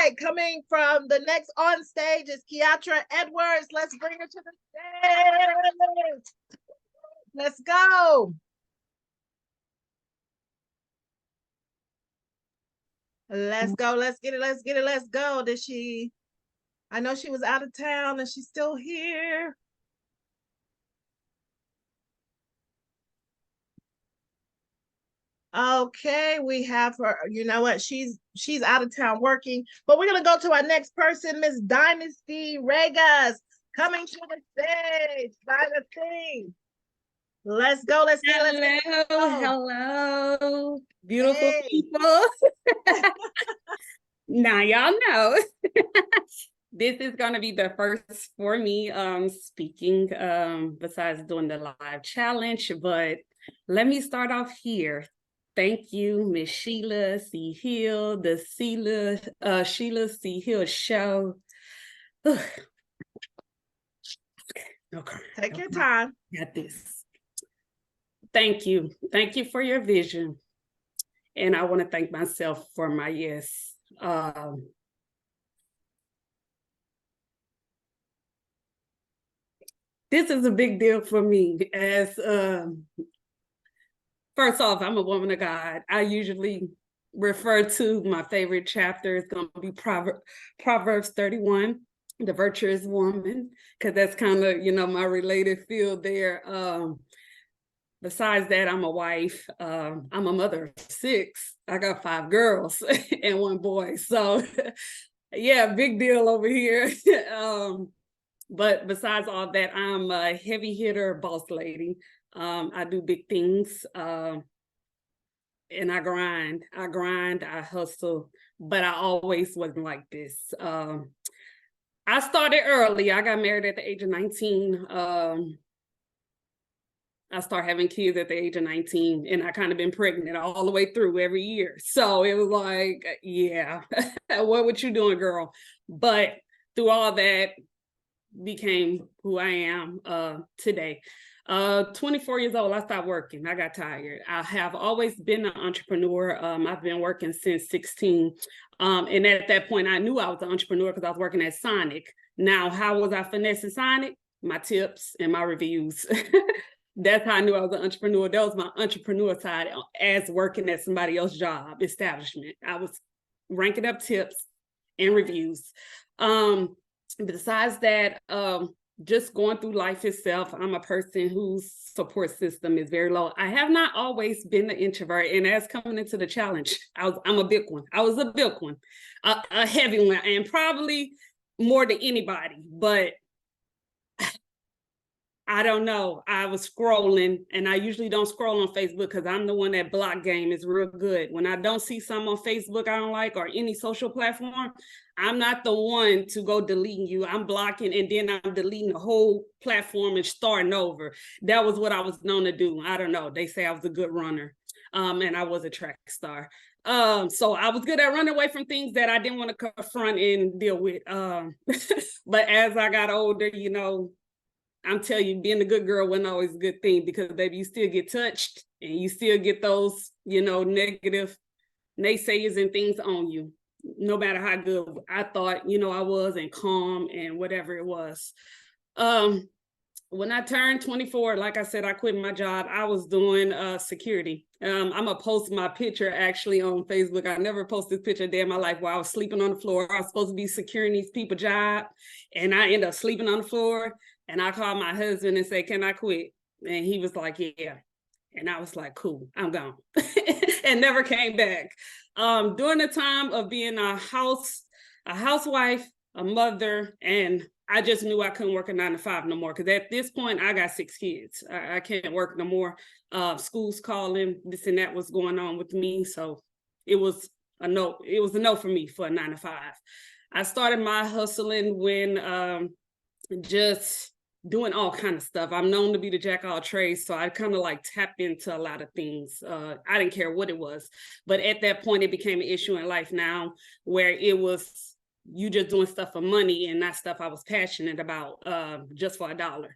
right, coming from the next on stage is Kiatra Edwards. Let's bring her to the stage. Let's go. Let's go. Let's get it. Let's get it. Let's go. I know she was out of town and she's still here. Okay, we have her. You know what? She's out of town working, but we're gonna go to our next person, Miss Dynasty Ragas, coming to the stage. Dynasty, let's go. Let's go. Hello, beautiful people. Now y'all know this is gonna be the first for me speaking besides doing the live challenge, but let me start off here. Thank you, Miss Sheila C. Hill, the Sheila C. Hill show. Okay. Take your time. Got this. Thank you. Thank you for your vision. And I want to thank myself for my yes. This is a big deal for me as first off, I'm a woman of God. I usually refer to my favorite chapter. It's going to be Proverbs 31, the virtuous woman, because that's kind of, my related field there. Besides that, I'm a wife. I'm a mother of 6. I got 5 girls and 1 boy. So yeah, big deal over here. But besides all that, I'm a heavy hitter boss lady. I do big things, and I grind, I hustle, but I always wasn't like this. I started early. I got married at the age of 19. I started having kids at the age of 19, and I kind of been pregnant all the way through every year. So it was like, yeah, what you doing, girl? But through all that, became who I am today. 24 years old, I stopped working. I got tired. I have always been an entrepreneur. I've been working since 16. And at that point, I knew I was an entrepreneur because I was working at Sonic. Now, how was I finessing Sonic? My tips and my reviews. That's how I knew I was an entrepreneur. That was my entrepreneur side as working at somebody else's job establishment. I was ranking up tips and reviews. Besides that, just going through life itself, I'm a person whose support system is very low. I have not always been an introvert, and as coming into the challenge, I'm a big one. I was a big one, a heavy one, and probably more than anybody, but I don't know. I was scrolling, and I usually don't scroll on Facebook because I'm the one that block game is real good. When I don't see something on Facebook I don't like or any social platform, I'm not the one to go deleting you. I'm blocking, and then I'm deleting the whole platform and starting over. That was what I was known to do. I don't know. They say I was a good runner, and I was a track star. So I was good at running away from things that I didn't want to confront and deal with. But as I got older, I'm telling you, being a good girl wasn't always a good thing because, baby, you still get touched and you still get those, negative naysayers and things on you, no matter how good I thought, I was and calm and whatever it was. When I turned 24, like I said, I quit my job. I was doing security. I'm going to post my picture actually on Facebook. I never posted this picture a day in my life while I was sleeping on the floor. I was supposed to be securing these people's job, and I ended up sleeping on the floor. And I called my husband and said, can I quit? And he was like, yeah. And I was like, cool, I'm gone. And never came back. During the time of being a housewife, a mother, and I just knew I couldn't work a 9-to-5 no more. Because at this point, I got 6 kids. I can't work no more. School's calling, this and that was going on with me. So it was a no. It was a no for me for a 9-to-5. I started my hustling when just doing all kind of stuff. I'm known to be the jack of all trades, so I kind of like tapped into a lot of things. I didn't care what it was, but at that point, it became an issue in life now where it was you just doing stuff for money and not stuff I was passionate about just for $1.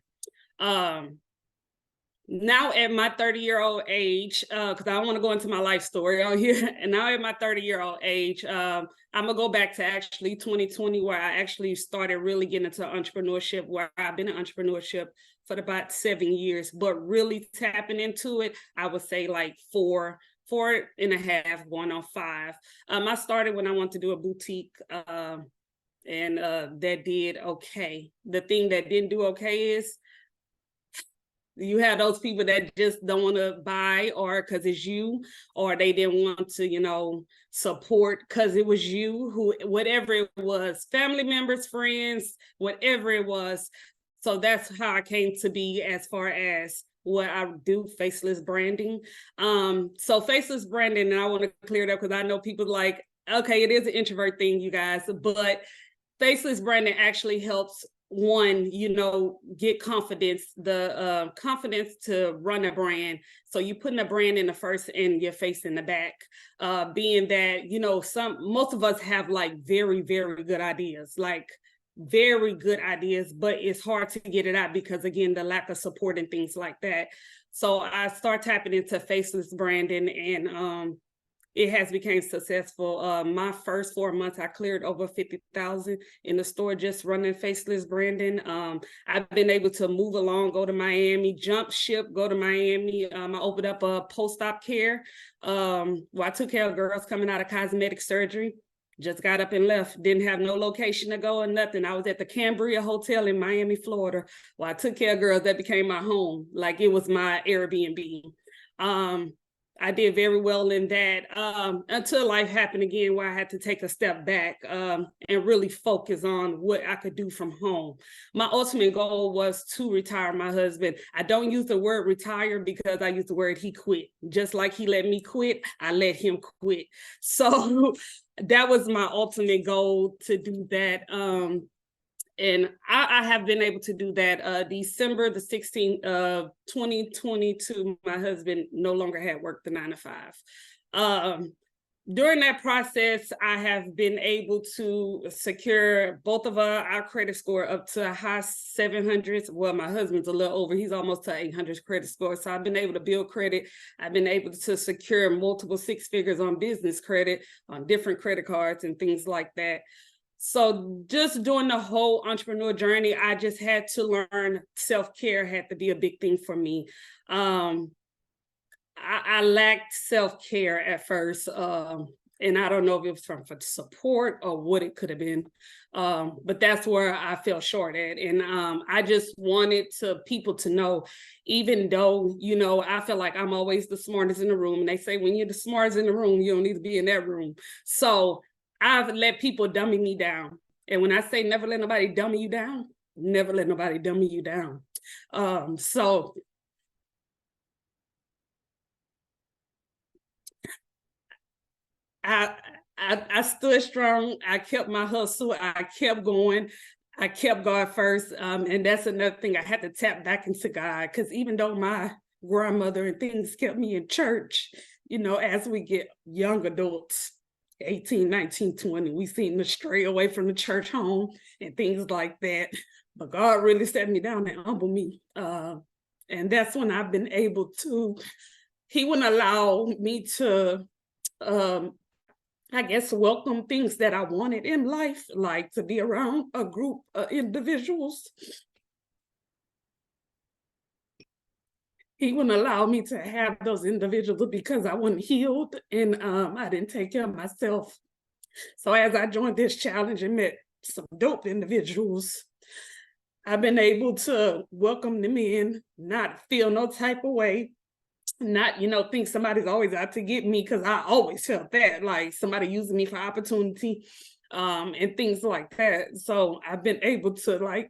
now at my 30-year-old age, because I don't want to go into my life story on here, and now at my 30-year-old age, I'm gonna go back to actually 2020, where I actually started really getting into entrepreneurship, where I've been in entrepreneurship for about 7 years, but really tapping into it, I would say like four and a half, going on 5. I started when I wanted to do a boutique, and that did okay. The thing that didn't do okay is you have those people that just don't want to buy, or because it's you, or they didn't want to, support because it was you, who, whatever it was, family members, friends, whatever it was. So that's how I came to be as far as what I do, faceless branding. So faceless branding, and I want to clear it up because I know people like, okay, it is an introvert thing, you guys, but faceless branding actually helps one, get confidence, the confidence to run a brand. So you putting a brand in the first and your face in the back, being that, most of us have like very, very good ideas, but it's hard to get it out because, again, the lack of support and things like that. So I start tapping into faceless branding, and it has become successful. My first 4 months, I cleared over 50,000 in the store just running faceless branding. I've been able to move along, go to Miami, jump ship, go to Miami. I opened up a post-op care where I took care of girls coming out of cosmetic surgery. Just got up and left, didn't have no location to go or nothing. I was at the Cambria Hotel in Miami, Florida, where I took care of girls. That became my home, like it was my Airbnb. I did very well in that until life happened again, where I had to take a step back and really focus on what I could do from home. My ultimate goal was to retire my husband. I don't use the word retire because I use the word he quit. Just like he let me quit, I let him quit. So that was my ultimate goal, to do that. And I have been able to do that. December the 16th of 2022, my husband no longer had worked the 9 to 5. During that process, I have been able to secure both of our credit score up to a high 700s. Well, my husband's a little over, he's almost to 800 credit score. So I've been able to build credit. I've been able to secure multiple 6 figures on business credit, on different credit cards and things like that. So just during the whole entrepreneur journey, I just had to learn self-care had to be a big thing for me. I lacked self-care at first, and I don't know if it was for support or what it could have been, but that's where I fell short at. And I just wanted people to know, even though, I feel like I'm always the smartest in the room, and they say when you're the smartest in the room, you don't need to be in that room. So I've let people dummy me down. And when I say never let nobody dummy you down, never let nobody dummy you down. So I stood strong. I kept my hustle. I kept going. I kept God first. And that's another thing. I had to tap back into God, because even though my grandmother and things kept me in church, as we get young adults, 18, 19, 20, we seem to stray away from the church home and things like that. But God really set me down and humbled me. And that's when I've been able to, he wouldn't allow me to, I guess, welcome things that I wanted in life, like to be around a group of individuals. He wouldn't allow me to have those individuals because I wasn't healed, and I didn't take care of myself. So as I joined this challenge and met some dope individuals, I've been able to welcome them in, not feel no type of way, not, think somebody's always out to get me, because I always felt that, like somebody using me for opportunity, and things like that. So I've been able to,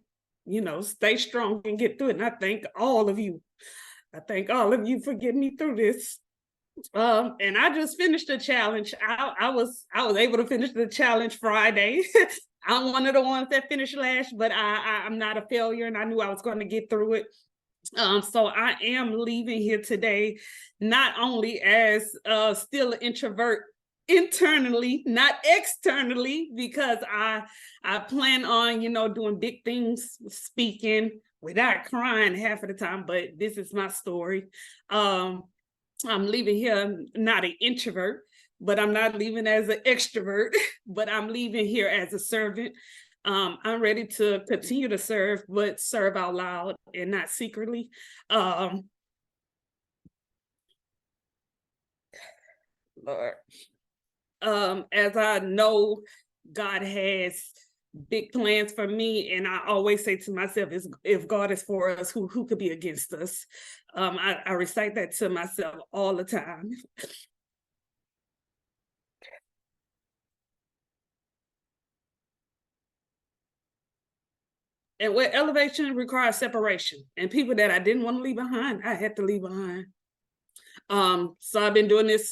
stay strong and get through it. And I thank all of you. I thank all of you for getting me through this. And I just finished the challenge. I was able to finish the challenge Friday. I'm one of the ones that finished last, but I'm not a failure, and I knew I was going to get through it. So I am leaving here today, not only as still an introvert internally, not externally, because I plan on, doing big things, speaking without crying half of the time, but this is my story. I'm leaving here not an introvert, but I'm not leaving as an extrovert, but I'm leaving here as a servant. I'm ready to continue to serve, but serve out loud and not secretly. Lord. As I know God has big plans for me, and I always say to myself, if God is for us, who could be against us? I recite that to myself all the time. And what elevation requires separation, and people that I didn't want to leave behind, I had to leave behind. So I've been doing this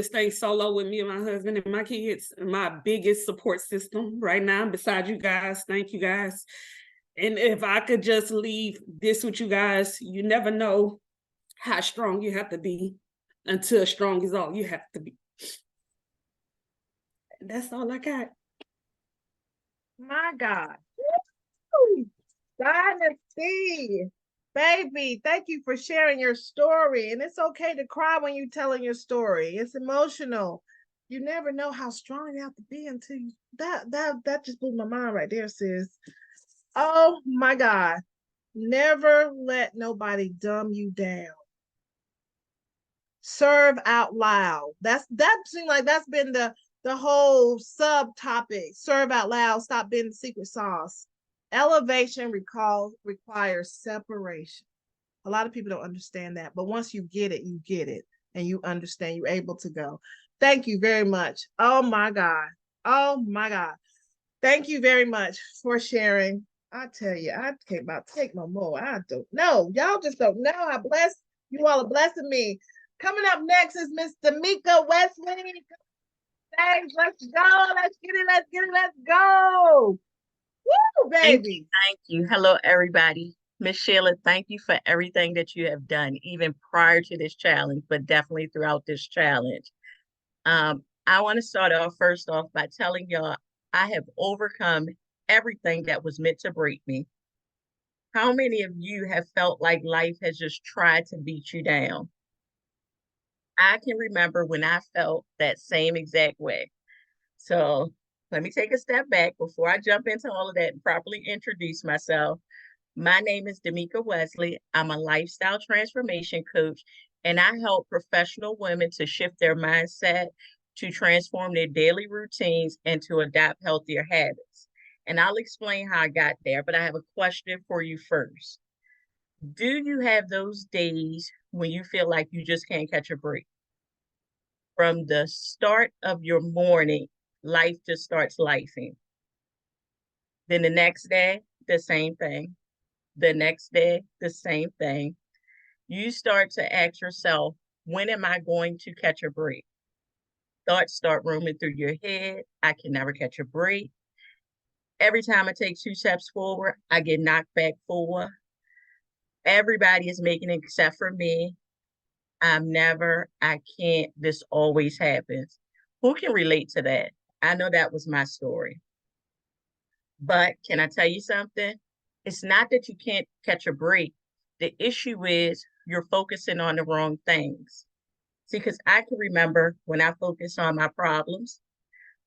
thing solo with me and my husband and my kids, my biggest support system right now, besides you guys. Thank you guys. And if I could just leave this with you guys, you never know how strong you have to be until strong is all you have to be. And that's all I got. My God. Woo! Dynasty. Baby, thank you for sharing your story. And it's okay to cry when you're telling your story. It's emotional. You never know how strong you have to be until you that just blew my mind right there, sis. Oh my God. Never let nobody dumb you down. Serve out loud. That seems like that's been the whole subtopic. Serve out loud. Stop being the secret sauce. Elevation requires separation. A lot of people don't understand that, but once you get it, and you understand, you're able to go. Thank you very much. Oh my God. Oh my God. Thank you very much for sharing. I tell you, I can't about take no more. I don't know. Y'all just don't know how blessed you all are blessing me. Coming up next is Miss Damika Wesley. Thanks. Let's go. Let's get it. Let's get it. Let's go. Woo, baby. Thank you. Hello, everybody. Miss Sheila, thank you for everything that you have done, even prior to this challenge, but definitely throughout this challenge. I want to start off first off by telling y'all I have overcome everything that was meant to break me. How many of you have felt like life has just tried to beat you down? I can remember when I felt that same exact way. So let me take a step back before I jump into all of that and properly introduce myself. My name is Damika Wesley. I'm a lifestyle transformation coach, and I help professional women to shift their mindset, to transform their daily routines, and to adopt healthier habits. And I'll explain how I got there, but I have a question for you first. Do you have those days when you feel like you just can't catch a break? From the start of your morning, life just starts lifing. Then the next day, the same thing. The next day, the same thing. You start to ask yourself, when am I going to catch a break? Thoughts start roaming through your head. I can never catch a break. Every time I take 2 steps forward, I get knocked back 4. Everybody is making it except for me. I can't, this always happens. Who can relate to that? I know that was my story. But can I tell you something? It's not that you can't catch a break. The issue is you're focusing on the wrong things. See, because I can remember when I focused on my problems,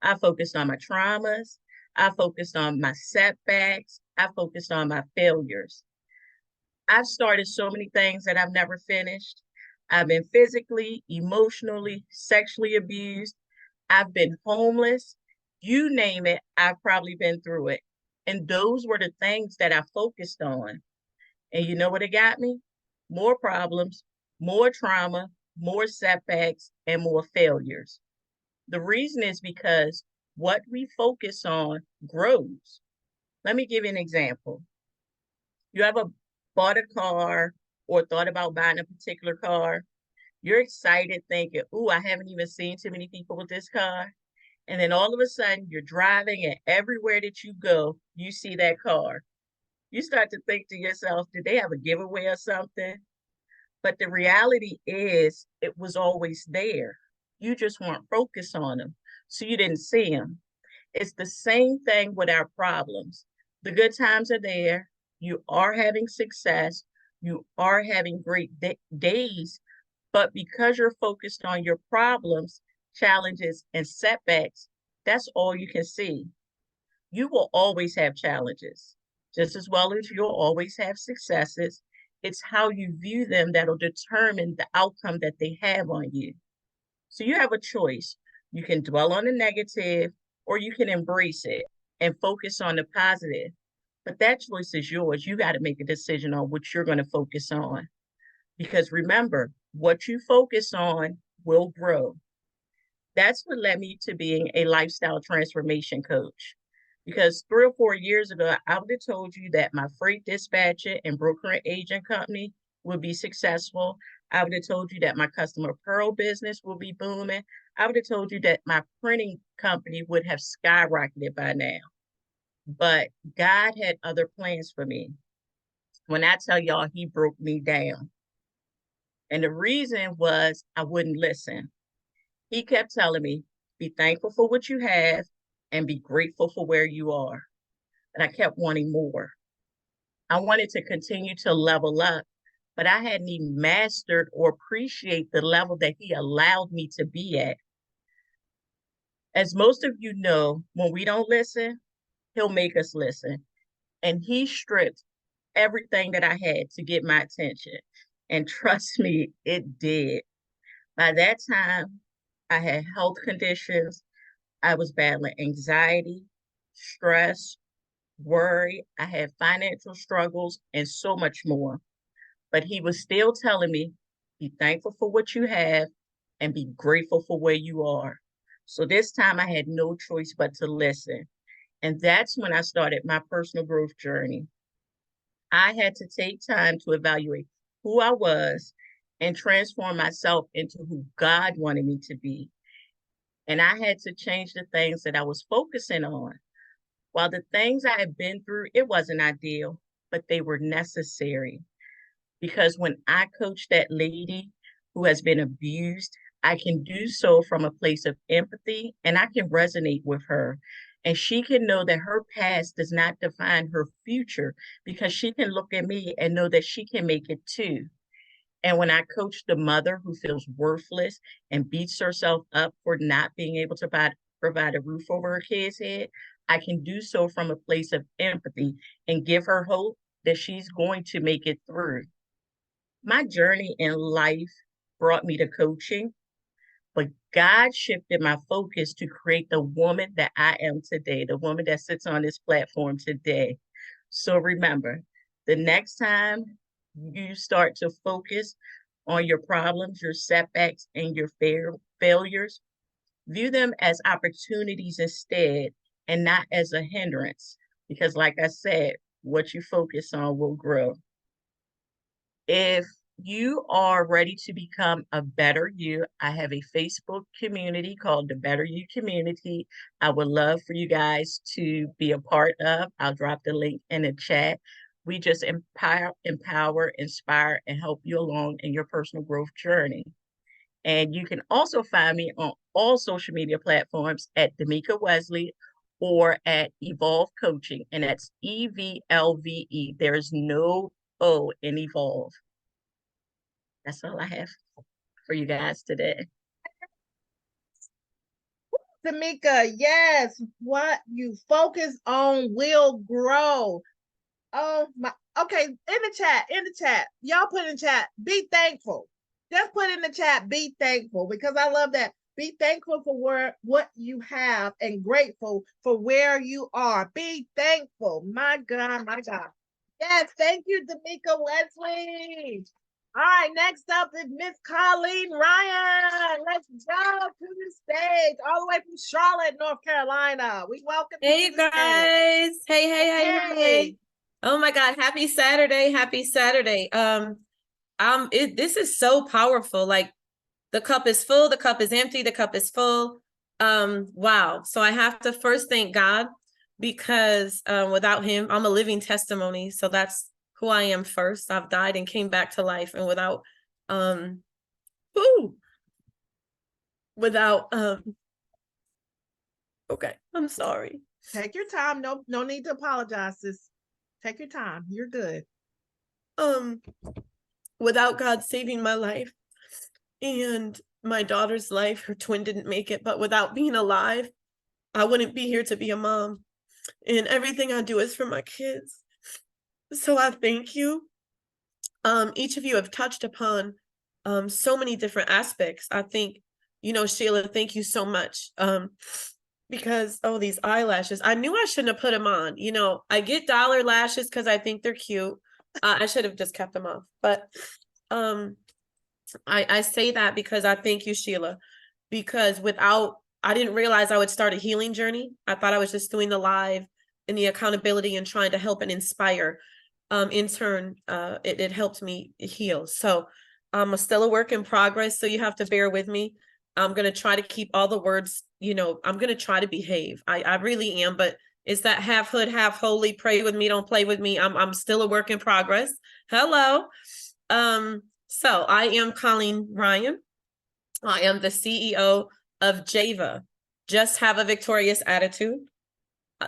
I focused on my traumas, I focused on my setbacks, I focused on my failures. I've started so many things that I've never finished. I've been physically, emotionally, sexually abused. I've been homeless. You name it, I've probably been through it. And those were the things that I focused on. And you know what it got me? More problems, more trauma, more setbacks, and more failures. The reason is because what we focus on grows. Let me give you an example. You ever bought a car or thought about buying a particular car? You're excited thinking, "Ooh, I haven't even seen too many people with this car." And then all of a sudden you're driving, and everywhere that you go, you see that car. You start to think to yourself, did they have a giveaway or something? But the reality is it was always there. You just weren't focused on them, so you didn't see them. It's the same thing with our problems. The good times are there. You are having success. You are having great days. But because you're focused on your problems, challenges, and setbacks, that's all you can see. You will always have challenges, just as well as you'll always have successes. It's how you view them that'll determine the outcome that they have on you. So you have a choice. You can dwell on the negative or you can embrace it and focus on the positive. But that choice is yours. You got to make a decision on what you're going to focus on. Because remember, what you focus on will grow. That's what led me to being a lifestyle transformation coach. Because 3 or 4 years ago, I would have told you that my freight dispatcher and broker agent company would be successful. I would have told you that my customer pearl business will be booming. I would have told you that my printing company would have skyrocketed by now. But God had other plans for me. When I tell y'all, he broke me down. And the reason was I wouldn't listen. He kept telling me, be thankful for what you have and be grateful for where you are. And I kept wanting more. I wanted to continue to level up, but I hadn't even mastered or appreciate the level that he allowed me to be at. As most of you know, when we don't listen, he'll make us listen. And he stripped everything that I had to get my attention. And trust me, it did. By that time, I had health conditions. I was battling anxiety, stress, worry. I had financial struggles and so much more. But he was still telling me, be thankful for what you have and be grateful for where you are. So this time I had no choice but to listen. And that's when I started my personal growth journey. I had to take time to evaluate who I was and transform myself into who God wanted me to be. And I had to change the things that I was focusing on. While the things I had been through, it wasn't ideal, but they were necessary. Because when I coach that lady who has been abused, I can do so from a place of empathy and I can resonate with her. And she can know that her past does not define her future because she can look at me and know that she can make it too. And when I coach the mother who feels worthless and beats herself up for not being able to provide a roof over her kid's head, I can do so from a place of empathy and give her hope that she's going to make it through. My journey in life brought me to coaching, but God shifted my focus to create the woman that I am today, the woman that sits on this platform today. So remember, the next time you start to focus on your problems, your setbacks, and your failures, view them as opportunities instead and not as a hindrance. Because like I said, what you focus on will grow. If you are ready to become a better you, I have a Facebook community called the Better You Community. I would love for you guys to be a part of. I'll drop the link in the chat. We just empower, inspire, and help you along in your personal growth journey. And you can also find me on all social media platforms at Damika Wesley or at Evolve Coaching, and that's EVLVE. There's no O in Evolve. That's all I have for you guys today. Damika, yes, what you focus on will grow. Oh my, okay, in the chat, y'all put in the chat, be thankful. Just put in the chat, be thankful, because I love that. Be thankful for what you have and grateful for where you are. Be thankful. My God, my God. Yes, thank you, Damika Wesley. All right, next up is Miss Colleen Ryan. Let's go to the stage, all the way from Charlotte, North Carolina. We welcome you. Hey guys. Hey. Oh my God. Happy Saturday. Happy Saturday. This is so powerful. Like the cup is full, the cup is empty, the cup is full. Wow. So I have to first thank God because without him, I'm a living testimony. So that's who I am first. I've died and came back to life. And without without, okay, I'm sorry. Take your time. No need to apologize, sis. Take your time. You're good. Without God saving my life and my daughter's life, her twin didn't make it, but without being alive, I wouldn't be here to be a mom. And everything I do is for my kids. So I thank you. Each of you have touched upon so many different aspects. I think, Sheila, thank you so much. Because, oh, these eyelashes, I knew I shouldn't have put them on. I get dollar lashes because I think they're cute. I should have just kept them off. But I say that because I thank you, Sheila, because I didn't realize I would start a healing journey. I thought I was just doing the live and the accountability and trying to help and inspire. In turn, it helped me heal. So I'm still a work in progress. So you have to bear with me. I'm going to try to keep all the words, I'm going to try to behave. I really am, but it's that half hood, half holy, pray with me, don't play with me. I'm still a work in progress. Hello. So I am Colleen Ryan. I am the CEO of JAVA, Just Have a Victorious Attitude.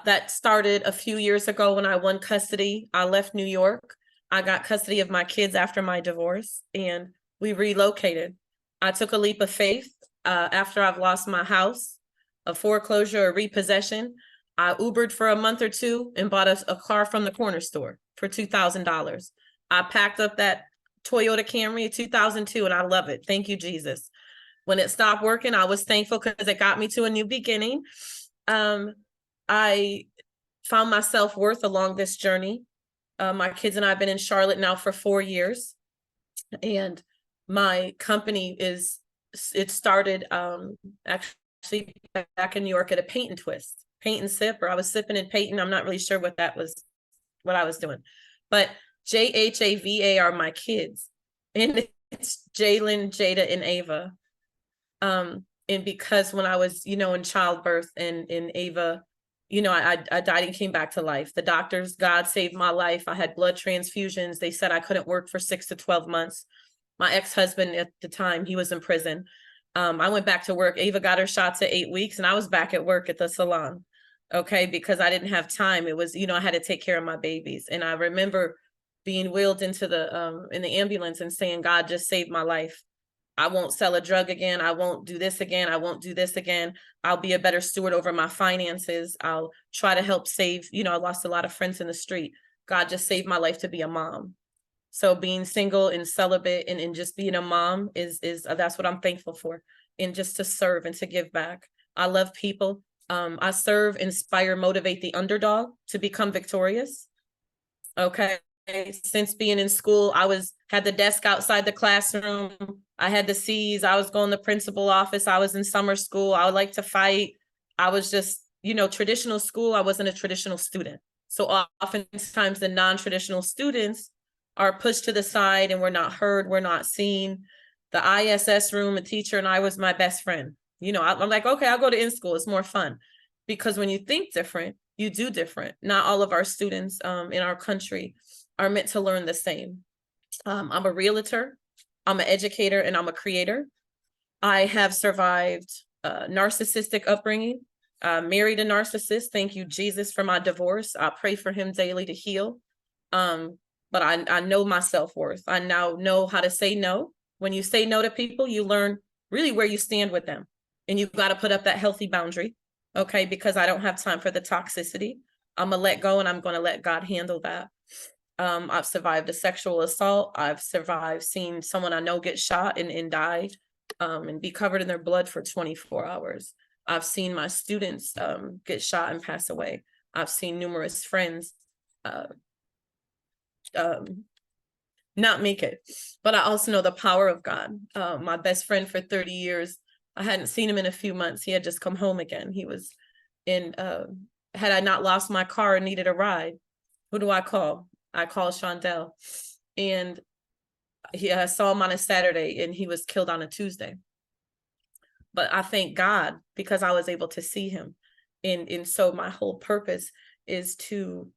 That started a few years ago when I won custody. I left New York. I got custody of my kids after my divorce, and we relocated. I took a leap of faith after I've lost my house, a foreclosure, a repossession. I Ubered for a month or two and bought a car from the corner store for $2,000. I packed up that Toyota Camry 2002, and I love it. Thank you, Jesus. When it stopped working, I was thankful because it got me to a new beginning. I found my self-worth along this journey. My kids and I have been in Charlotte now for 4 years. And my company it started actually back in New York at a paint and twist, paint and sip, or I was sipping and painting. I'm not really sure what I was doing. But JHAVA are my kids. And it's Jalen, Jada, and Ava. And because when I was, in childbirth and in Ava, I died and came back to life. The doctors, God saved my life. I had blood transfusions. They said I couldn't work for 6 to 12 months. My ex-husband at the time, he was in prison. I went back to work. Ava got her shots at 8 weeks and I was back at work at the salon. Okay. Because I didn't have time. It was, I had to take care of my babies. And I remember being wheeled into in the ambulance and saying, God just saved my life. I won't sell a drug again. I won't do this again. I won't do this again. I'll be a better steward over my finances. I'll try to help save, I lost a lot of friends in the street. God just saved my life to be a mom. So being single and celibate and just being a mom is that's what I'm thankful for. And just to serve and to give back. I love people. I serve, inspire, motivate the underdog to become victorious. Okay. Since being in school, I had the desk outside the classroom. I had the C's. I was going to the principal office. I was in summer school. I would like to fight. I was just, traditional school. I wasn't a traditional student. So oftentimes the non-traditional students are pushed to the side and we're not heard. We're not seen. The ISS room, a teacher and I was my best friend. I'm like, okay, I'll go to in-school. It's more fun. Because when you think different, you do different. Not all of our students in our country are meant to learn the same. I'm a realtor, I'm an educator, and I'm a creator. I have survived narcissistic upbringing, married a narcissist. Thank you, Jesus, for my divorce. I pray for him daily to heal. But I know my self-worth. I now know how to say no. When you say no to people, you learn really where you stand with them. And you've got to put up that healthy boundary, okay? Because I don't have time for the toxicity. I'm going to let go and I'm going to let God handle that. I've survived a sexual assault. I've survived seeing someone I know get shot and died and be covered in their blood for 24 hours. I've seen my students get shot and pass away. I've seen numerous friends not make it. But I also know the power of God. My best friend for 30 years, I hadn't seen him in a few months. He had just come home again. He was had I not lost my car and needed a ride, who do I call? I called Shondell, and I saw him on a Saturday and he was killed on a Tuesday. But I thank God because I was able to see him. And so my whole purpose is to,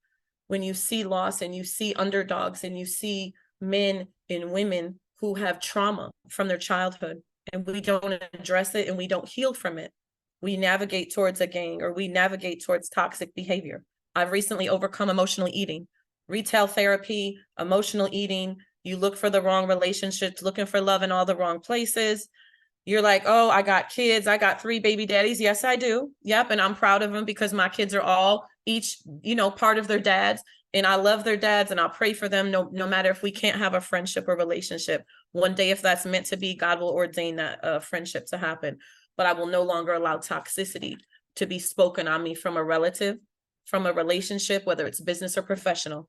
when you see loss and you see underdogs and you see men and women who have trauma from their childhood, and we don't address it and we don't heal from it, we navigate towards a gang, or we navigate towards toxic behavior. I've recently overcome emotional eating, retail therapy, emotional eating. You look for the wrong relationships, looking for love in all the wrong places. You're like, oh, I got kids. I got 3 baby daddies. Yes, I do. Yep. And I'm proud of them because my kids are all each, part of their dads. And I love their dads and I'll pray for them no matter if we can't have a friendship or relationship. One day, if that's meant to be, God will ordain that friendship to happen. But I will no longer allow toxicity to be spoken on me from a relative, from a relationship, whether it's business or professional.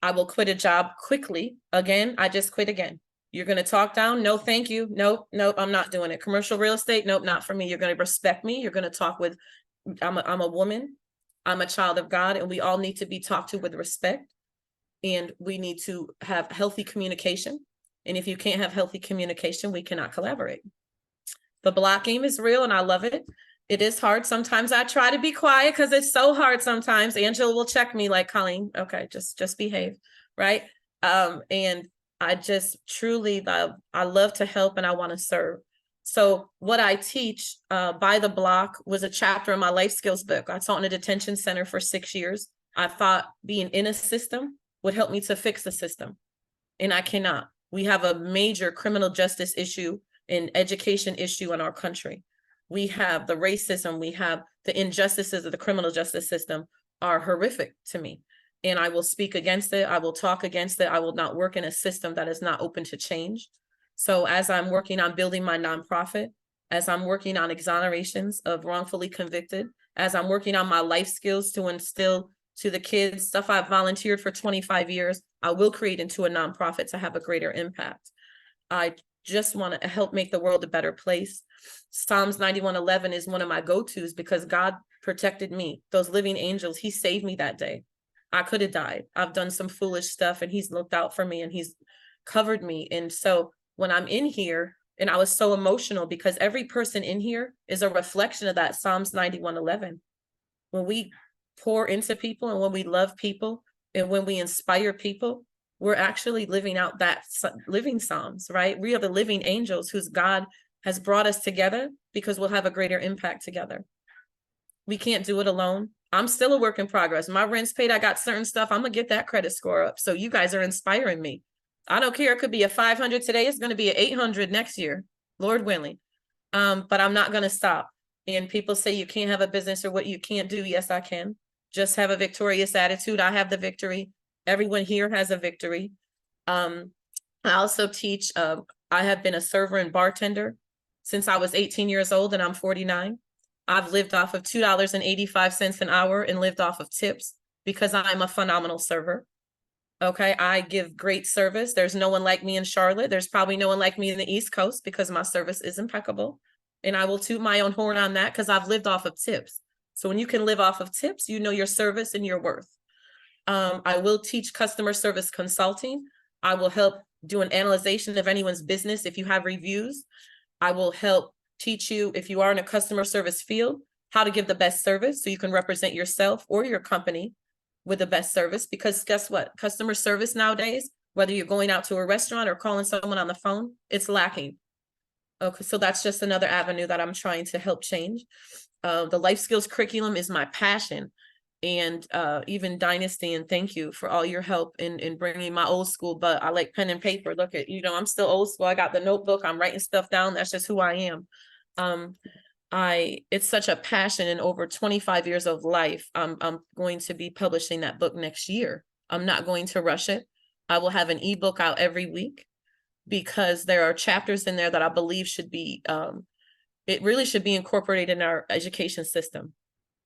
I will quit a job quickly. Again, I just quit again. You're going to talk down? No, thank you. Nope, I'm not doing it. Commercial real estate? Nope, not for me. You're going to respect me. You're going to talk with, I'm a woman. I'm a child of God, and we all need to be talked to with respect. And we need to have healthy communication. And if you can't have healthy communication, we cannot collaborate. The block game is real and I love it. It is hard. Sometimes I try to be quiet because it's so hard sometimes. Angela will check me like, Colleen, okay, just behave, right? And I just truly love, I love to help and I want to serve. So what I teach by the block was a chapter in my life skills book. I taught in a detention center for 6 years. I thought being in a system would help me to fix the system. And I cannot. We have a major criminal justice issue and education issue in our country. We have the racism, we have the injustices of the criminal justice system are horrific to me. And I will speak against it. I will talk against it. I will not work in a system that is not open to change. So as I'm working on building my nonprofit, as I'm working on exonerations of wrongfully convicted, as I'm working on my life skills to instill to the kids stuff I've volunteered for 25 years, I will create into a nonprofit to have a greater impact. I just want to help make the world a better place. Psalms 91:11 is one of my go-tos because God protected me. Those living angels, he saved me that day. I could have died. I've done some foolish stuff and he's looked out for me and he's covered me. And so when I'm in here, and I was so emotional because every person in here is a reflection of that Psalms 91:11. When we pour into people and when we love people and when we inspire people, we're actually living out that living Psalms, right? We are the living angels whose God has brought us together because we'll have a greater impact together. We can't do it alone. I'm still a work in progress. My rent's paid. I got certain stuff. I'm going to get that credit score up. So you guys are inspiring me. I don't care. It could be a 500 today. It's going to be an 800 next year, Lord willing. But I'm not going to stop. And people say you can't have a business or what you can't do. Yes, I can. Just have a victorious attitude. I have the victory. Everyone here has a victory. I also teach, I have been a server and bartender since I was 18 years old and I'm 49. I've lived off of $2.85 an hour and lived off of tips because I'm a phenomenal server. Okay, I give great service. There's no one like me in Charlotte. There's probably no one like me in the East Coast because my service is impeccable. And I will toot my own horn on that because I've lived off of tips. So when you can live off of tips, you know your service and your worth. I will teach customer service consulting. I will help do an analyzation of anyone's business if you have reviews. I will help teach you, if you are in a customer service field, how to give the best service so you can represent yourself or your company with the best service. Because guess what? Customer service nowadays, whether you're going out to a restaurant or calling someone on the phone, it's lacking. Okay, so that's just another avenue that I'm trying to help change. The life skills curriculum is my passion. And even Dynasty, and thank you for all your help in bringing my old school, but I like pen and paper. Look at, I'm still old school. I got the notebook. I'm writing stuff down. That's just who I am. It's such a passion. In over 25 years of life, I'm going to be publishing that book next year. I'm not going to rush it. I will have an ebook out every week because there are chapters in there that I believe should be, it really should be incorporated in our education system,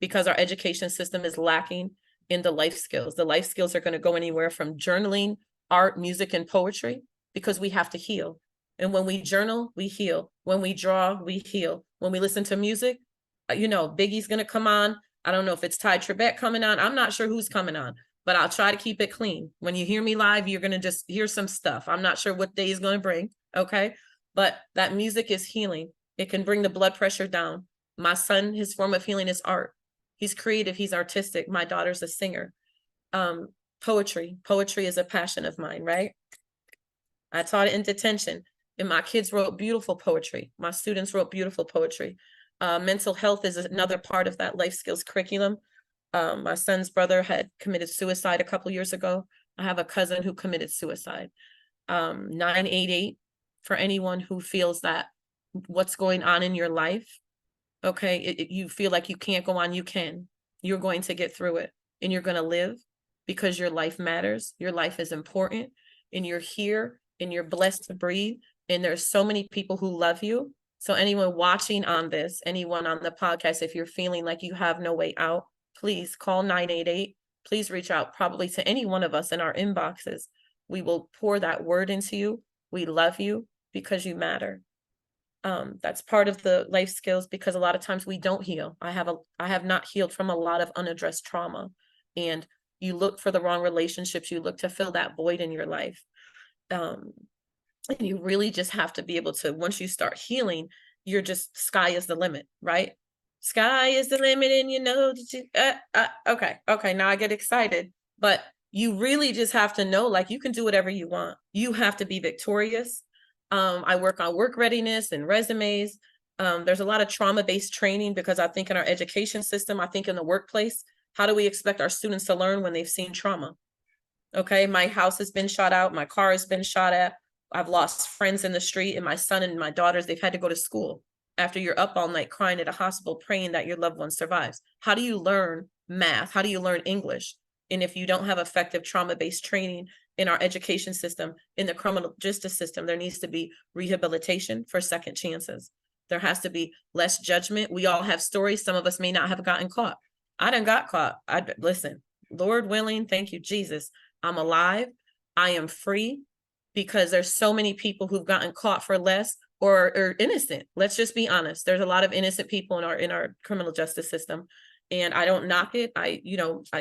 because our education system is lacking in the life skills. The life skills are going to go anywhere from journaling, art, music, and poetry, because we have to heal. And when we journal, we heal. When we draw, we heal. When we listen to music, Biggie's going to come on. I don't know if it's Ty Tribbett coming on. I'm not sure who's coming on, but I'll try to keep it clean. When you hear me live, you're going to just hear some stuff. I'm not sure what day is going to bring. Okay. But that music is healing. It can bring the blood pressure down. My son, his form of healing is art. He's creative. He's artistic. My daughter's a singer. Poetry is a passion of mine, right? I taught it in detention. And my kids wrote beautiful poetry. My students wrote beautiful poetry. Mental health is another part of that life skills curriculum. My son's brother had committed suicide a couple years ago. I have a cousin who committed suicide. 988 for anyone who feels that what's going on in your life, okay, you feel like you can't go on, you can. You're going to get through it, and you're going to live, because your life matters. Your life is important, and you're here, and you're blessed to breathe. And there's so many people who love you. So anyone watching on this, anyone on the podcast, if you're feeling like you have no way out, please call 988. Please reach out probably to any one of us in our inboxes. We will pour that word into you. We love you because you matter. That's part of the life skills, because a lot of times we don't heal. I have not healed from a lot of unaddressed trauma, and you look for the wrong relationships. You look to fill that void in your life. And you really just have to be able to, once you start healing, you're just, sky is the limit, right? Sky is the limit. And you know, okay, now I get excited, but you really just have to know, like, you can do whatever you want. You have to be victorious. I work on work readiness and resumes. There's a lot of trauma-based training, because I think in our education system, I think in the workplace, how do we expect our students to learn when they've seen trauma? Okay, my house has been shot out. My car has been shot at. I've lost friends in the street, and my son and my daughters, they've had to go to school after you're up all night crying at a hospital, praying that your loved one survives. How do you learn math? How do you learn English? And if you don't have effective trauma-based training in our education system, in the criminal justice system, there needs to be rehabilitation for second chances. There has to be less judgment. We all have stories. Some of us may not have gotten caught. I done got caught. Listen, Lord willing, thank you, Jesus. I'm alive. I am free, because there's so many people who've gotten caught for less, or innocent. Let's just be honest. There's a lot of innocent people in our criminal justice system, and I don't knock it. I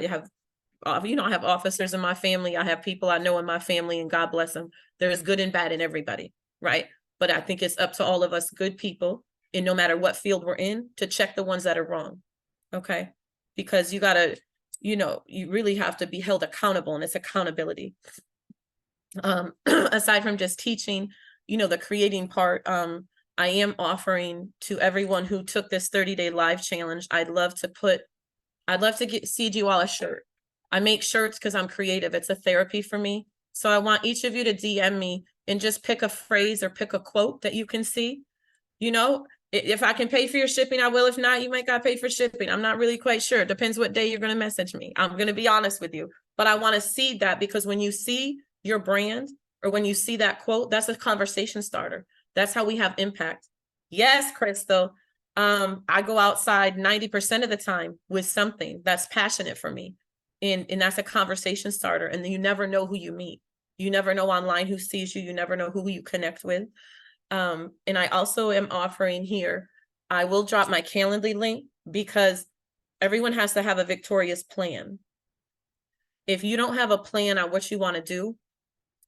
have officers in my family. I have people I know in my family, and God bless them. There's good and bad in everybody, right? But I think it's up to all of us good people, and no matter what field we're in, to check the ones that are wrong, okay? Because you gotta, you really have to be held accountable, and it's accountability. Aside from just teaching, the creating part, I am offering to everyone who took this 30-day live challenge, I'd love to seed you all a shirt. I make shirts because I'm creative. It's a therapy for me. So I want each of you to DM me and just pick a phrase or pick a quote that you can see. If I can pay for your shipping, I will. If not, you might got to pay for shipping. I'm not really quite sure. It depends what day you're going to message me. I'm going to be honest with you, but I want to seed that, because when you see your brand, or when you see that quote, that's a conversation starter. That's how we have impact. Yes, Crystal. I go outside 90% of the time with something that's passionate for me. And that's a conversation starter. And you never know who you meet. You never know online who sees you. You never know who you connect with. And I also am offering here, I will drop my Calendly link, because everyone has to have a victorious plan. If you don't have a plan on what you want to do,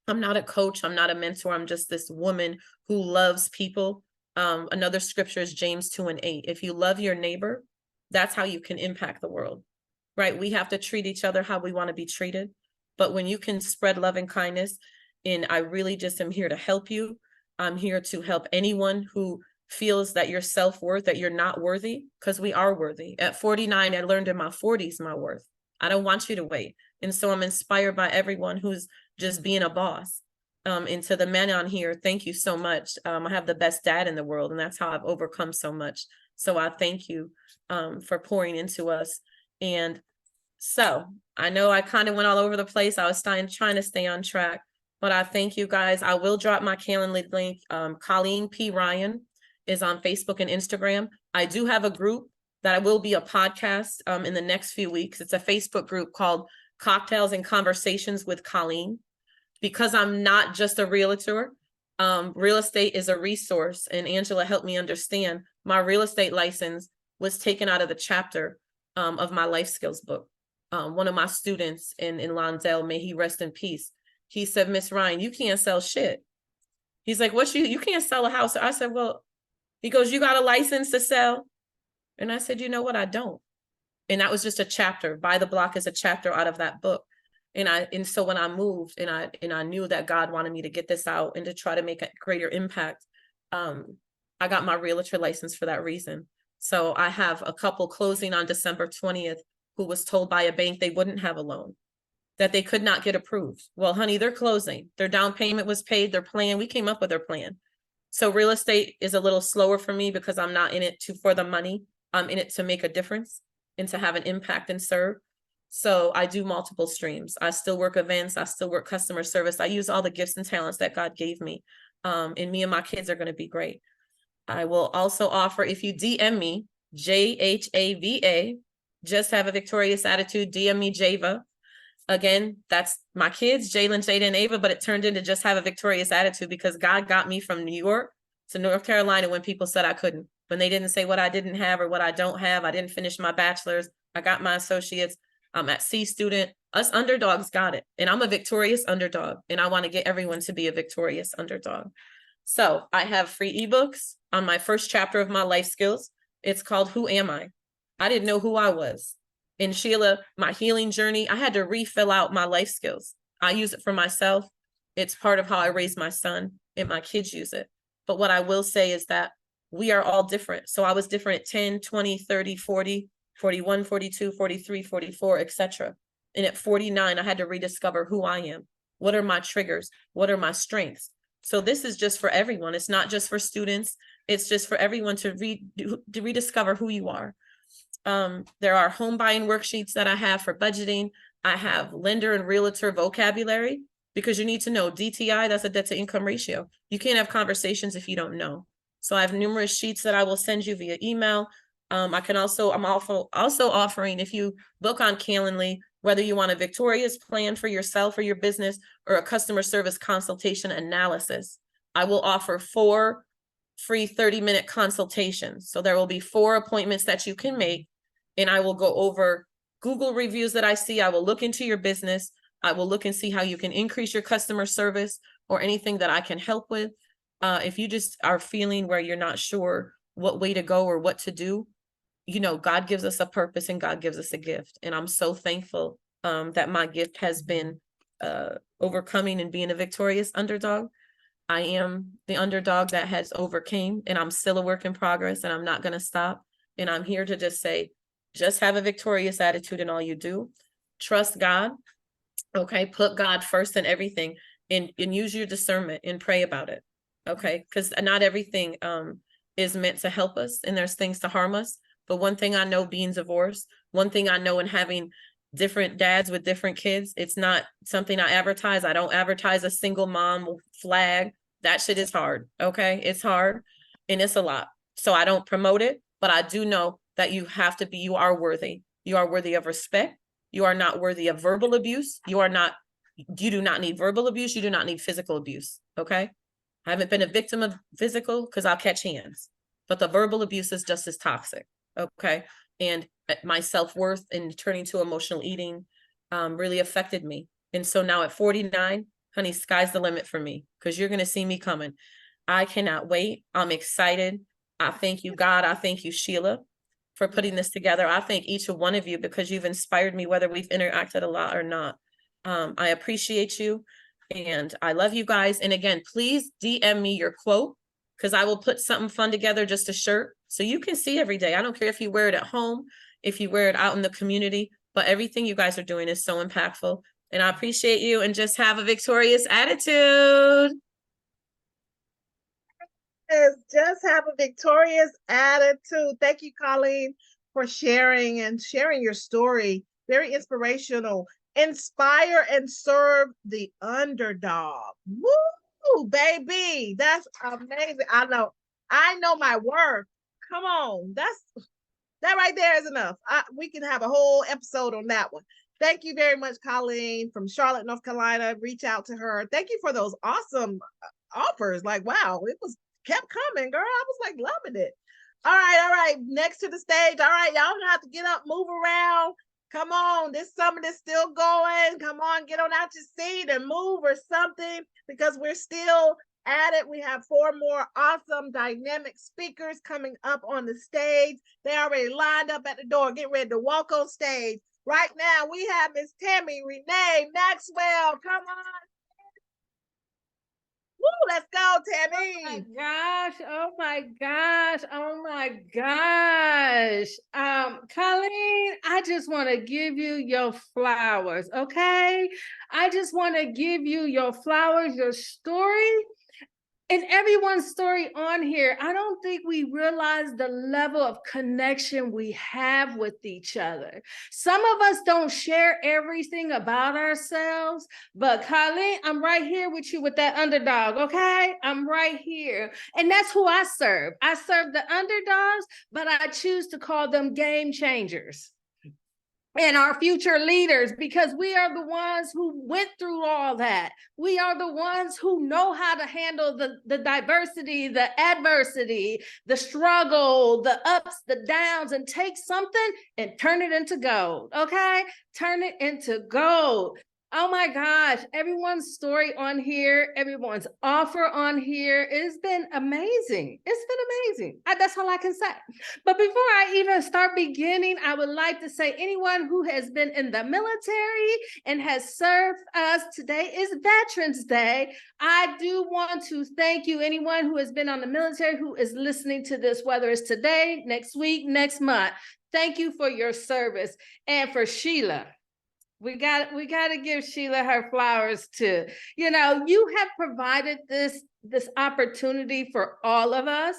I'm not a coach. I'm not a mentor. I'm just this woman who loves people. Another scripture is James 2:8. If you love your neighbor, that's how you can impact the world, right? We have to treat each other how we want to be treated. But when you can spread love and kindness, and I really just am here to help you. I'm here to help anyone who feels that your self-worth, that you're not worthy, because we are worthy. At 49, I learned in my 40s my worth. I don't want you to wait. And so I'm inspired by everyone who's just being a boss. And to the men on here, thank you so much. I have the best dad in the world, and that's how I've overcome so much. So I thank you for pouring into us. And so I know I kind of went all over the place. I was trying to stay on track, but I thank you guys. I will drop my Calendly link. Colleen P. Ryan is on Facebook and Instagram. I do have a group that will be a podcast in the next few weeks. It's a Facebook group called Cocktails and Conversations with Colleen. Because I'm not just a realtor, real estate is a resource, and Angela helped me understand my real estate license was taken out of the chapter of my life skills book. One of my students in Lonsdale, may he rest in peace, he said, Miss Ryan, you can't sell shit. He's like, what, you can't sell a house? I said, well, he goes, you got a license to sell? And I said, you know what, I don't. And that was just a chapter. Buy the Block is a chapter out of that book. And so when I moved and I knew that God wanted me to get this out and to try to make a greater impact, I got my realtor license for that reason. So I have a couple closing on December 20th who was told by a bank they wouldn't have a loan, that they could not get approved. Well, honey, they're closing. Their down payment was paid. Their plan, we came up with their plan. So real estate is a little slower for me because I'm not in it for the money. I'm in it to make a difference and to have an impact and serve. So I do multiple streams. I still work events. I still work customer service. I use all the gifts and talents that God gave me. And me and my kids are going to be great. I will also offer, if you DM me, JHAVA, just have a victorious attitude, DM me Java. Again, that's my kids, Jalen, Jada, and Ava, but it turned into just have a victorious attitude because God got me from New York to North Carolina when people said I couldn't, when they didn't say what I didn't have or what I don't have. I didn't finish my bachelor's. I got my associates. I'm at C student. Us underdogs got it. And I'm a victorious underdog. And I want to get everyone to be a victorious underdog. So I have free ebooks on my first chapter of my life skills. It's called Who Am I? I didn't know who I was. In Sheila, my healing journey, I had to refill out my life skills. I use it for myself. It's part of how I raise my son, and my kids use it. But what I will say is that we are all different. So I was different at 10, 20, 30, 40, 41, 42, 43, 44, etc. And at 49, I had to rediscover who I am. What are my triggers? What are my strengths? So this is just for everyone. It's not just for students. It's just for everyone to rediscover who you are. There are home buying worksheets that I have for budgeting. I have lender and realtor vocabulary because you need to know DTI, that's a debt to income ratio. You can't have conversations if you don't know. So I have numerous sheets that I will send you via email. I'm also offering, if you book on Calendly, whether you want a victorious plan for yourself or your business or a customer service consultation analysis, I will offer 4 free 30-minute consultations. So there will be 4 appointments that you can make. And I will go over Google reviews that I see. I will look into your business. I will look and see how you can increase your customer service or anything that I can help with. If you just are feeling where you're not sure what way to go or what to do, you know, God gives us a purpose and God gives us a gift. And I'm so thankful that my gift has been overcoming and being a victorious underdog. I am the underdog that has overcame, and I'm still a work in progress, and I'm not going to stop. And I'm here to just say, just have a victorious attitude in all you do. Trust God. Okay. Put God first in everything, and use your discernment and pray about it. Okay. Because not everything is meant to help us, and there's things to harm us. But one thing I know, being divorced, one thing I know in having different dads with different kids, it's not something I advertise. I don't advertise a single mom flag. That shit is hard. Okay. It's hard and it's a lot. So I don't promote it, but I do know that you are worthy. You are worthy of respect. You are not worthy of verbal abuse. You do not need verbal abuse. You do not need physical abuse. Okay. I haven't been a victim of physical because I'll catch hands, but the verbal abuse is just as toxic. Okay. And my self-worth and turning to emotional eating really affected me. And so now at 49, honey, sky's the limit for me because you're going to see me coming. I cannot wait. I'm excited. I thank you, God. I thank you, Sheila, for putting this together. I thank each one of you because you've inspired me, whether we've interacted a lot or not. I appreciate you and I love you guys. And again, please DM me your quote because I will put something fun together, just a shirt, so you can see every day. I don't care if you wear it at home, if you wear it out in the community, but everything you guys are doing is so impactful. And I appreciate you, and just have a victorious attitude. Just have a victorious attitude. Thank you, Colleen, for sharing your story. Very inspirational. Inspire and serve the underdog. Woo, baby. That's amazing. I know my worth. Come on. That right there is enough. We can have a whole episode on that one. Thank you very much, Colleen from Charlotte, North Carolina. Reach out to her. Thank you for those awesome offers. Like, wow, it was kept coming, girl. I was like loving it. All right. Next to the stage. All right, y'all gonna have to get up, move around. Come on, this summer is still going. Come on, get on out your seat and move or something because we're still at it. We have 4 more awesome dynamic speakers coming up on the stage. They already lined up at the door, get ready to walk on stage. Right now, we have Miss TammyRenee Maxwell. Come on. Woo, let's go, Tammy. Oh my gosh, oh my gosh, oh my gosh. Colleen, I just want to give you your flowers, okay? I just want to give you your flowers, your story. And everyone's story on here, I don't think we realize the level of connection we have with each other. Some of us don't share everything about ourselves, but Colleen, I'm right here with you with that underdog, okay? I'm right here. And that's who I serve. I serve the underdogs, but I choose to call them game changers and our future leaders, because we are the ones who went through all that. We are the ones who know how to handle the diversity, the adversity, the struggle, the ups, the downs, and take something and turn it into gold, okay? Turn it into gold. Oh my gosh, everyone's story on here, everyone's offer on here, it's been amazing. It's been amazing. That's all I can say. But before I even start beginning, I would like to say anyone who has been in the military and has served us, today is Veterans Day. I do want to thank you, anyone who has been on the military, who is listening to this, whether it's today, next week, next month. Thank you for your service. And for Sheila, we got to give Sheila her flowers too. You know, you have provided this opportunity for all of us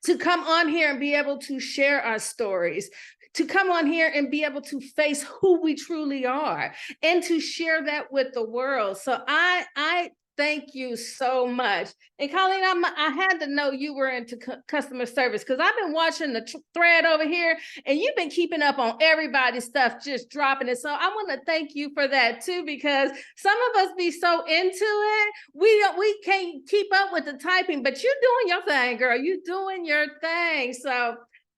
to come on here and be able to share our stories, to come on here and be able to face who we truly are, and to share that with the world. So I thank you so much. And Colleen, I had to know you were into customer service, because I've been watching the thread over here, and you've been keeping up on everybody's stuff, just dropping it. So I want to thank you for that too, because some of us be so into it, we can't keep up with the typing, but you're doing your thing, girl. You're doing your thing. So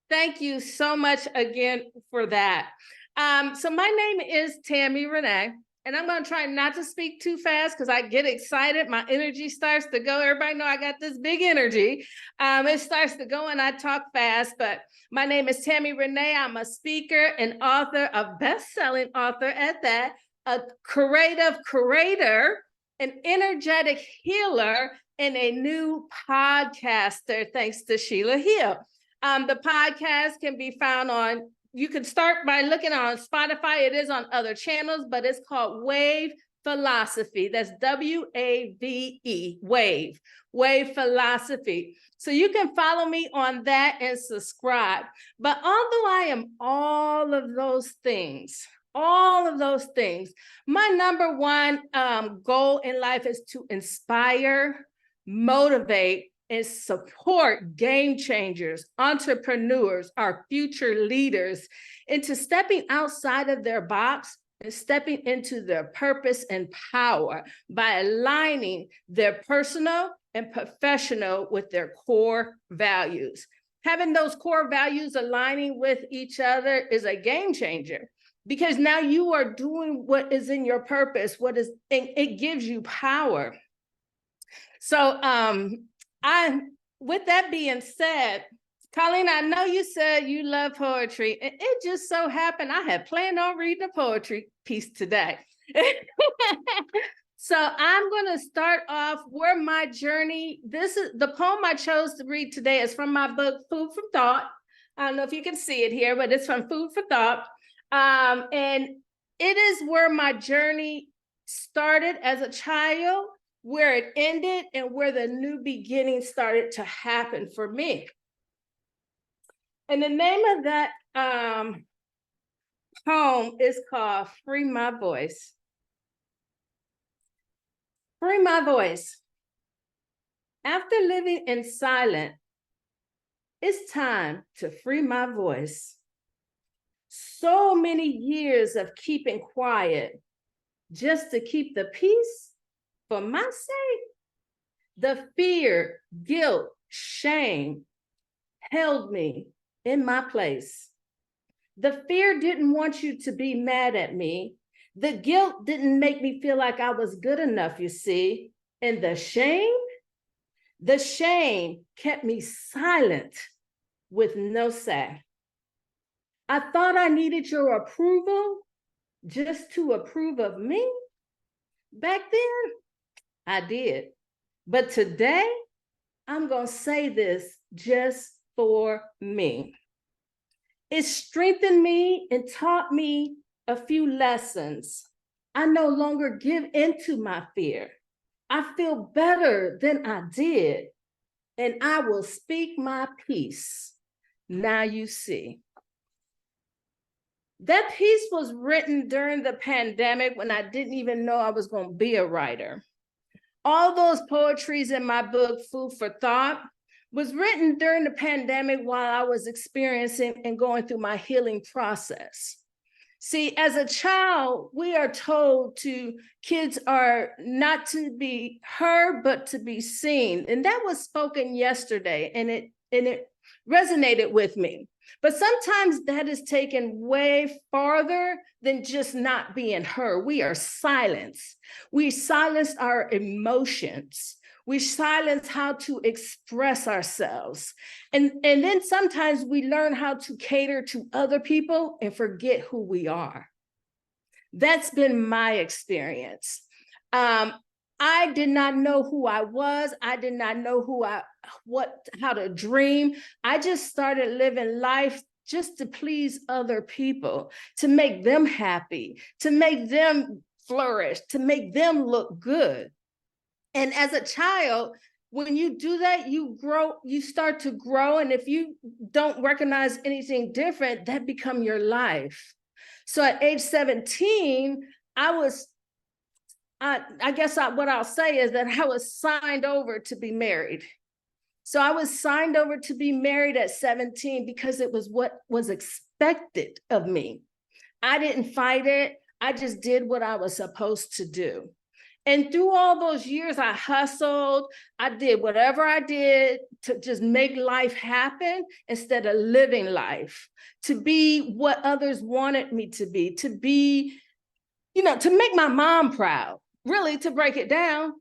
thank you so much again for that. So my name is TammyRenee. And I'm going to try not to speak too fast, because I get excited. My energy starts to go. Everybody know I got this big energy. It starts to go and I talk fast. But my name is TammyRenee. I'm a speaker and author, a best-selling author at that, a creative curator, an energetic healer, and a new podcaster, thanks to Sheila Hill. The podcast can be found on, you can start by looking on Spotify. It is on other channels, but it's called Wave Philosophy. That's W-A-V-E, Wave Philosophy. So you can follow me on that and subscribe. But although I am all of those things, my number one goal in life is to inspire, motivate, and support game changers, entrepreneurs, our future leaders, into stepping outside of their box and stepping into their purpose and power by aligning their personal and professional with their core values. Having those core values aligning with each other is a game changer, because now you are doing what is in your purpose, it gives you power. So, with that being said, Colleen, I know you said you love poetry, and it just so happened I had planned on reading a poetry piece today. So I'm going to start off where my journey, this is the poem I chose to read today, is from my book, Food for Thought. I don't know if you can see it here, but it's from Food for Thought. And it is where my journey started as a child, where it ended, and where the new beginning started to happen for me. And the name of that poem is called Free My Voice. Free my voice. After living in silence, it's time to free my voice. So many years of keeping quiet just to keep the peace. For my sake, the fear, guilt, shame held me in my place. The fear didn't want you to be mad at me. The guilt didn't make me feel like I was good enough, you see. And the shame kept me silent with no say. I thought I needed your approval just to approve of me. Back then, I did. But today, I'm going to say this just for me. It strengthened me and taught me a few lessons. I no longer give into my fear. I feel better than I did, and I will speak my peace. Now you see. That piece was written during the pandemic when I didn't even know I was going to be a writer. All those poetries in my book, Food for Thought, was written during the pandemic while I was experiencing and going through my healing process. See, as a child, we are told kids are not to be heard, but to be seen. And that was spoken yesterday, and it resonated with me. But sometimes that is taken way farther than just not being heard. We are silenced. We silence our emotions. We silence how to express ourselves. And then sometimes we learn how to cater to other people and forget who we are. That's been my experience. I did not know who I was. I did not know how to dream. I just started living life just to please other people, to make them happy, to make them flourish, to make them look good. And as a child, when you do that, you grow, you start to grow. And if you don't recognize anything different, that becomes your life. So at age 17, what I'll say is that I was signed over to be married. So I was signed over to be married at 17 because it was what was expected of me. I didn't fight it. I just did what I was supposed to do. And through all those years, I hustled. I did whatever I did to just make life happen instead of living life, to be what others wanted me to be, to make my mom proud, really, to break it down.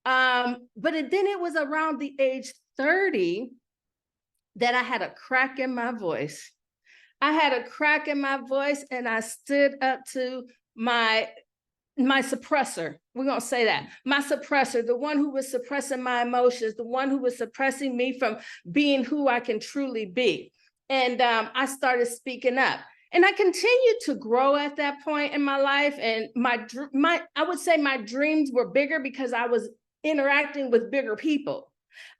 But then it was around the age 30 that I had a crack in my voice. I had a crack in my voice, and I stood up to my suppressor. We're going to say that. My suppressor, the one who was suppressing my emotions, the one who was suppressing me from being who I can truly be. And I started speaking up. And I continued to grow at that point in my life. And I would say my dreams were bigger because I was interacting with bigger people.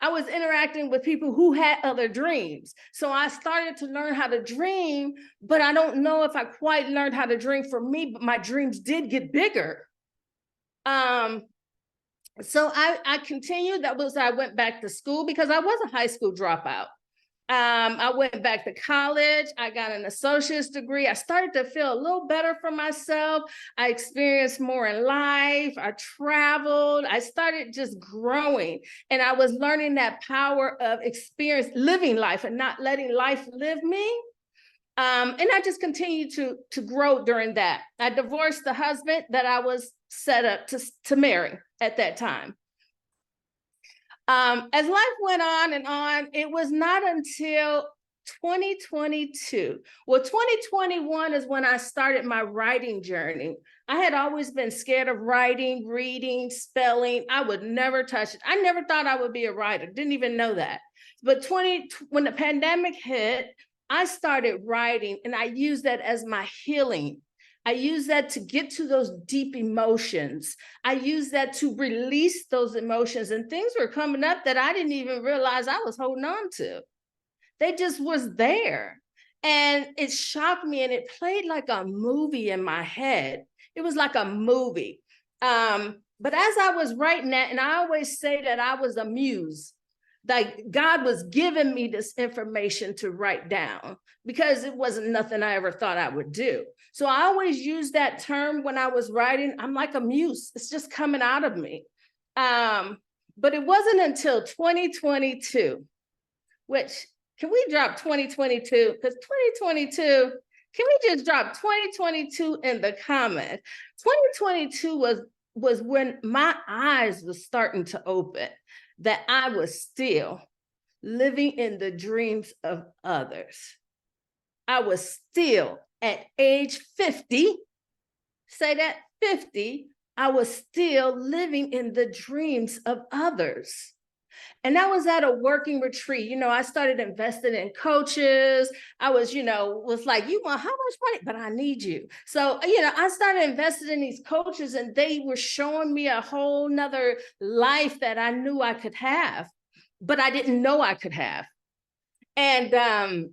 I was interacting with people who had other dreams. So I started to learn how to dream, but I don't know if I quite learned how to dream for me, but my dreams did get bigger. So I continued. I went back to school because I was a high school dropout. I went back to college. I got an associate's degree. I started to feel a little better for myself. I experienced more in life. I traveled. I started just growing. And I was learning that power of living life and not letting life live me. And I just continued to grow during that. I divorced the husband that I was set up to marry at that time. As life went on and on, it was not until 2022. Well, 2021 is when I started my writing journey. I had always been scared of writing, reading, spelling. I would never touch it. I never thought I would be a writer. Didn't even know that. But when the pandemic hit, I started writing, and I used that as my healing. I use that to get to those deep emotions. I use that to release those emotions, and things were coming up that I didn't even realize I was holding on to. They just was there. And it shocked me, and it played like a movie in my head. It was like a movie. But as I was writing that, and I always say that I was a muse, like God was giving me this information to write down because it wasn't nothing I ever thought I would do. So I always use that term when I was writing. I'm like a muse. It's just coming out of me. But it wasn't until 2022, which, can we drop 2022? Because 2022, can we just drop 2022 in the comments? 2022 was when my eyes were starting to open, that I was still living in the dreams of others. I was still at age 50, say that 50, I was still living in the dreams of others. And that was at a working retreat. I started investing in coaches. I was, was like, you want how much money? But I need you. So, I started investing in these coaches, and they were showing me a whole nother life that I knew I could have, but I didn't know I could have. And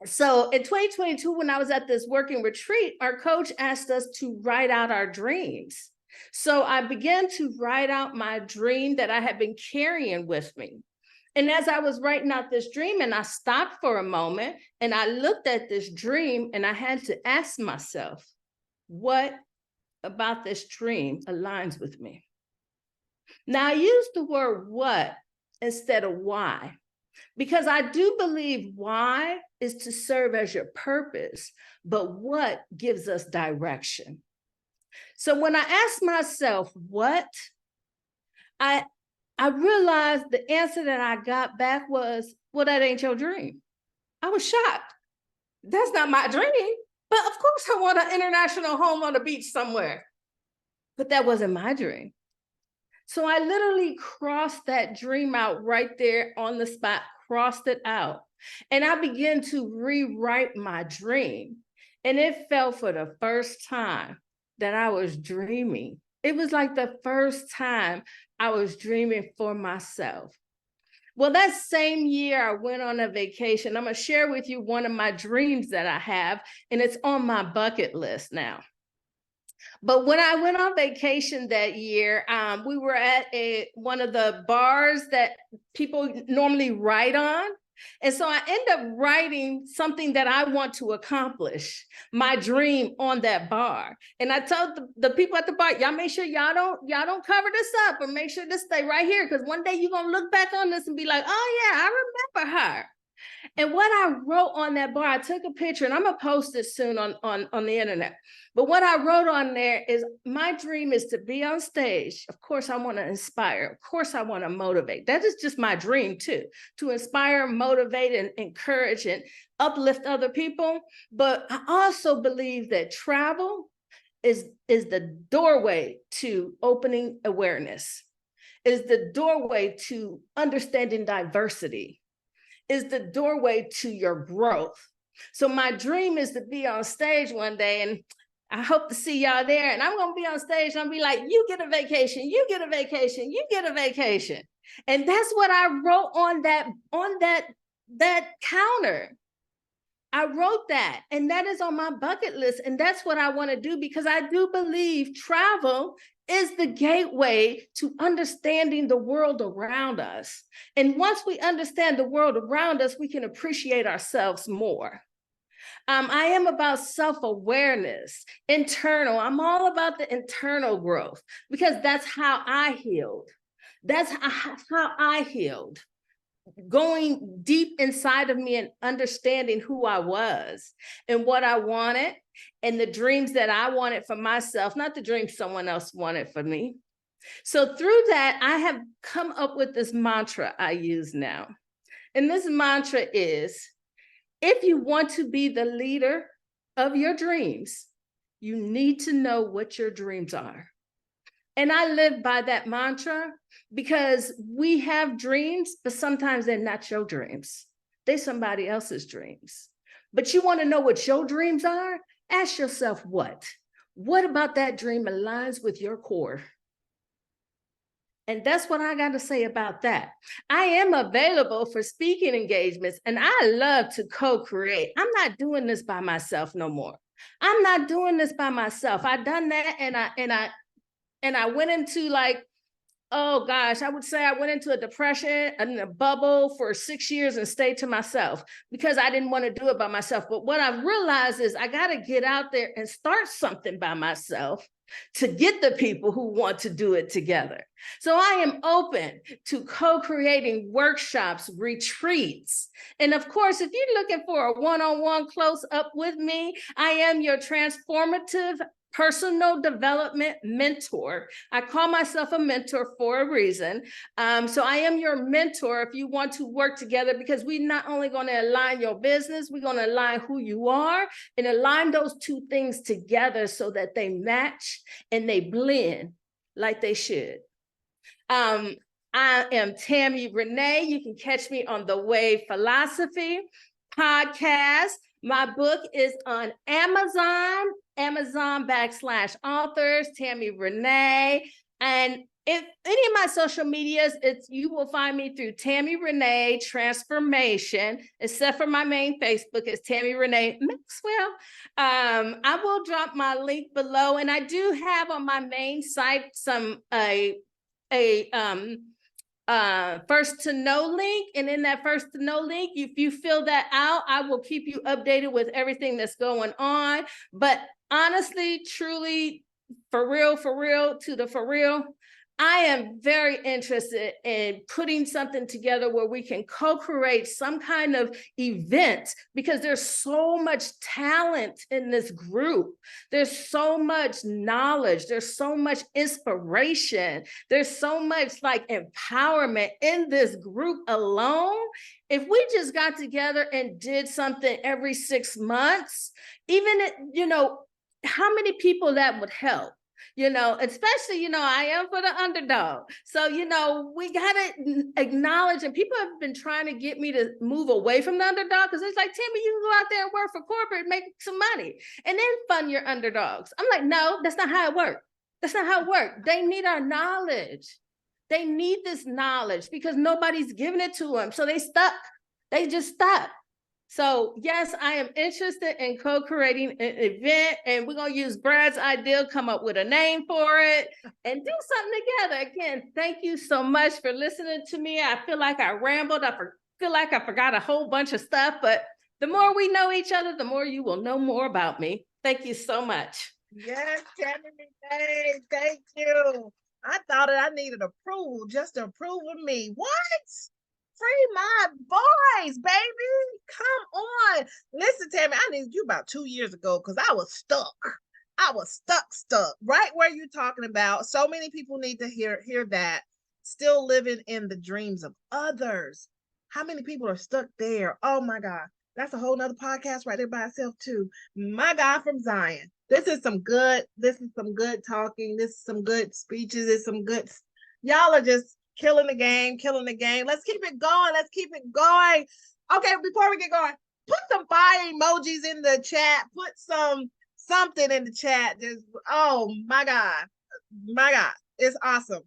so in 2022, when I was at this working retreat, our coach asked us to write out our dreams. So I began to write out my dream that I had been carrying with me. And as I was writing out this dream, and I stopped for a moment and I looked at this dream, and I had to ask myself, what about this dream aligns with me? Now I use the word what instead of why, because I do believe why is to serve as your purpose, but what gives us direction. So when I asked myself what, I realized the answer that I got back was, well, that ain't your dream. I was shocked. That's not my dream. But of course I want an international home on the beach somewhere. But that wasn't my dream. So I literally crossed that dream out right there on the spot, crossed it out. And I began to rewrite my dream. And it felt for the first time that I was dreaming. It was like the first time I was dreaming for myself. Well, that same year I went on a vacation. I'm going to share with you one of my dreams that I have, and it's on my bucket list now. But when I went on vacation that year, we were at one of the bars that people normally write on. And so I end up writing something that I want to accomplish, my dream on that bar. And I told the people at the bar, y'all make sure y'all don't cover this up, or make sure this stay right here, because one day you're going to look back on this and be like, oh yeah, I remember her. And what I wrote on that bar, I took a picture, and I'm going to post it soon on the internet. But what I wrote on there is, my dream is to be on stage. Of course, I want to inspire. Of course, I want to motivate. That is just my dream too, to inspire, motivate, and encourage and uplift other people. But I also believe that travel is the doorway to opening awareness, is the doorway to understanding diversity, is the doorway to your growth. So my dream is to be on stage one day, and I hope to see y'all there. And I'm going to be on stage, and I'll be like, you get a vacation, you get a vacation, you get a vacation. And that's what I wrote on that counter. I wrote that, and that is on my bucket list. And that's what I want to do, because I do believe travel is the gateway to understanding the world around us. And once we understand the world around us, we can appreciate ourselves more. I am about self-awareness, internal. I'm all about the internal growth, because that's how I healed. That's how I healed. Going deep inside of me and understanding who I was and what I wanted, and the dreams that I wanted for myself, not the dreams someone else wanted for me. So through that, I have come up with this mantra I use now. And this mantra is, if you want to be the leader of your dreams, you need to know what your dreams are. And I live by that mantra, because we have dreams, but sometimes they're not your dreams. They're somebody else's dreams. But you want to know what your dreams are? Ask yourself what? What about that dream aligns with your core? And that's what I got to say about that. I am available for speaking engagements, and I love to co-create. I'm not doing this by myself no more. I'm not doing this by myself. I've done that, and I went into, like, oh gosh, I would say I went into a depression and a bubble for 6 years and stayed to myself, because I didn't want to do it by myself. But what I've realized is I got to get out there and start something by myself to get the people who want to do it together. So I am open to co-creating workshops, retreats. And of course, if you're looking for a one-on-one close up with me, I am your transformative personal development mentor. I call myself a mentor for a reason. So I am your mentor if you want to work together, because we're not only going to align your business, we're going to align who you are and align those two things together so that they match and they blend like they should. I am TammyRenee. You can catch me on the Wave Philosophy podcast. My book is on Amazon /authors, TammyRenee. And if any of my social medias, you will find me through TammyRenee Transformation, except for my main Facebook is TammyRenee Maxwell. I will drop my link below, and I do have on my main site some first to know link, and in that first to know link, if you fill that out, I will keep you updated with everything that's going on. But honestly, truly, for real, I am very interested in putting something together where we can co-create some kind of event, because there's so much talent in this group. There's so much knowledge. There's so much inspiration. There's so much like empowerment in this group alone. If we just got together and did something every 6 months, how many people that would help? Especially, I am for the underdog. So, we got to acknowledge, and people have been trying to get me to move away from the underdog, because it's like, Tammy, you can go out there and work for corporate, make some money, and then fund your underdogs. I'm like, no, that's not how it works. That's not how it works. They need our knowledge. They need this knowledge because nobody's giving it to them. So they stuck. They just stuck. So yes, I am interested in co-creating an event, and we're going to use Brad's idea, come up with a name for it, and do something together. Again, thank you so much for listening to me. I feel like I rambled. I feel like I forgot a whole bunch of stuff, but the more we know each other, the more you will know more about me. Thank you so much. Yes, Tammy, thank you. I thought that I needed approval just to approve of me. What? Free my voice, baby. Come on. Listen, Tammy, I needed you about 2 years ago because I was stuck. I was stuck right where you're talking about. So many people need to hear that. Still living in the dreams of others. How many people are stuck there? Oh my God. That's a whole nother podcast right there by itself too. My God from Zion. This is some good talking. This is some good speeches. It's some good. Y'all are just killing the game. Let's keep it going. Okay, before we get going, put some fire emojis in the chat. Put something in the chat. Just, oh my God. It's awesome.